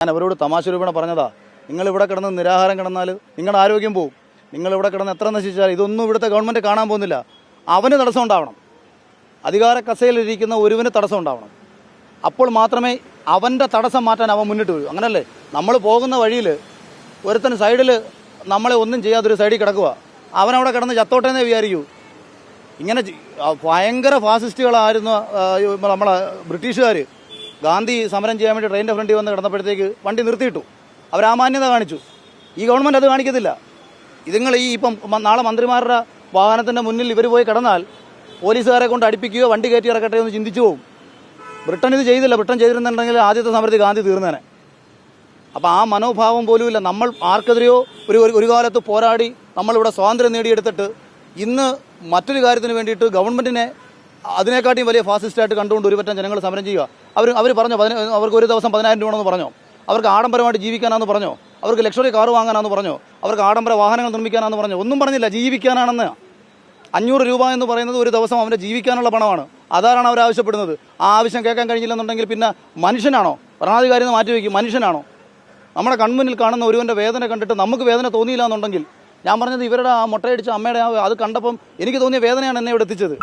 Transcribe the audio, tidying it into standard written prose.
ഞാൻ അവരോട് തമാശ രൂപേണ പറഞ്ഞതാ, നിങ്ങളിവിടെ കിടന്ന് നിരാഹാരം കിടന്നാൽ നിങ്ങളുടെ ആരോഗ്യം പോവും. നിങ്ങളിവിടെ കിടന്ന് എത്ര നശിച്ചാൽ ഇതൊന്നും ഇവിടുത്തെ ഗവൺമെൻറ് കാണാൻ പോകുന്നില്ല. അവന് തടസ്സം ഉണ്ടാവണം, അധികാര കസേരയിലിരിക്കുന്ന ഒരുവന് തടസ്സം ഉണ്ടാവണം. അപ്പോൾ മാത്രമേ അവൻ്റെ തടസ്സം മാറ്റാൻ അവൻ മുന്നിട്ട് വരൂ. അങ്ങനല്ലേ നമ്മൾ പോകുന്ന വഴിയിൽ ഒരുത്തൻ സൈഡിൽ നമ്മളെ ഒന്നും ചെയ്യാതൊരു സൈഡിൽ കിടക്കുക, അവനവിടെ കിടന്ന് ചത്തോട്ടേന്നേ വിചാരിക്കൂ. ഇങ്ങനെ ഭയങ്കര ഫാസിസ്റ്റുകളായിരുന്നു നമ്മളെ ബ്രിട്ടീഷുകാർ. ഗാന്ധി സമരം ചെയ്യാൻ വേണ്ടി ട്രെയിനിൻ്റെ ഫ്രണ്ടിൽ വന്ന് കിടന്നപ്പോഴത്തേക്ക് വണ്ടി നിർത്തിയിട്ടു. അവരാമാന്യത കാണിച്ചു. ഈ ഗവൺമെൻറ് അത് കാണിക്കത്തില്ല. ഇതുങ്ങൾ ഇപ്പം നാളെ മന്ത്രിമാരുടെ വാഹനത്തിൻ്റെ മുന്നിൽ ഇവർ പോയി കിടന്നാൽ പോലീസുകാരെ കൊണ്ട് അടുപ്പിക്കുകയോ വണ്ടി കയറ്റി ഇറക്കട്ടെ എന്ന് ചിന്തിച്ചു പോകും. ബ്രിട്ടൻ ഇത് ചെയ്തില്ല. ബ്രിട്ടൻ ചെയ്തിരുന്നുണ്ടെങ്കിൽ ആദ്യത്തെ സമരത്തിൽ ഗാന്ധി തീർന്നേനെ. അപ്പോൾ ആ മനോഭാവം പോലുമില്ല. നമ്മൾ ആർക്കെതിരെയോ ഒരു കാലത്ത് പോരാടി നമ്മളിവിടെ സ്വാതന്ത്ര്യം നേടിയെടുത്തിട്ട് ഇന്ന് മറ്റൊരു കാര്യത്തിന് വേണ്ടിയിട്ട് ഗവൺമെൻറ്റിനെ അതിനെക്കാട്ടിയും വലിയ ഫാസിസ്റ്റായിട്ട് കണ്ടുകൊണ്ട് ഒരുപറ്റം ജനങ്ങൾ സമരം ചെയ്യുക. അവർ പറഞ്ഞോ അവർക്ക് ഒരു ദിവസം 10,000 രൂപ എന്ന് പറഞ്ഞോ, അവർക്ക് ആഡംബരമായിട്ട് ജീവിക്കാനാണെന്ന് പറഞ്ഞോ, അവർക്ക് ലക്ഷറി കാറ് വാങ്ങാനാണെന്ന് പറഞ്ഞോ, അവർക്ക് ആഡംബര വാഹനങ്ങൾ നിർമ്മിക്കാനാണെന്ന് പറഞ്ഞോ, ഒന്നും പറഞ്ഞില്ല. ജീവിക്കാനാണെന്ന്. 500 രൂപ എന്ന് പറയുന്നത് ഒരു ദിവസം അവൻ്റെ ജീവിക്കാനുള്ള പണമാണ്. അതാണ് അവർ ആവശ്യപ്പെടുന്നത്. ആ ആവശ്യം കേൾക്കാൻ കഴിഞ്ഞില്ലെന്നുണ്ടെങ്കിൽ പിന്നെ മനുഷ്യനാണോ? ഭരണാധികാരി എന്ന് മാറ്റിവെക്കും. മനുഷ്യനാണോ? നമ്മുടെ കൺമുന്നിൽ കാണുന്ന ഒരുവൻ്റെ വേദന കണ്ടിട്ട് നമുക്ക് വേദന തോന്നിയില്ല എന്നുണ്ടെങ്കിൽ, ഞാൻ പറഞ്ഞത് ഇവരുടെ ആ മുട്ടയടിച്ച അമ്മയുടെ അത് കണ്ടപ്പം എനിക്ക് തോന്നിയ വേദനയാണ് എന്നെ ഇവിടെ എത്തിച്ചത്.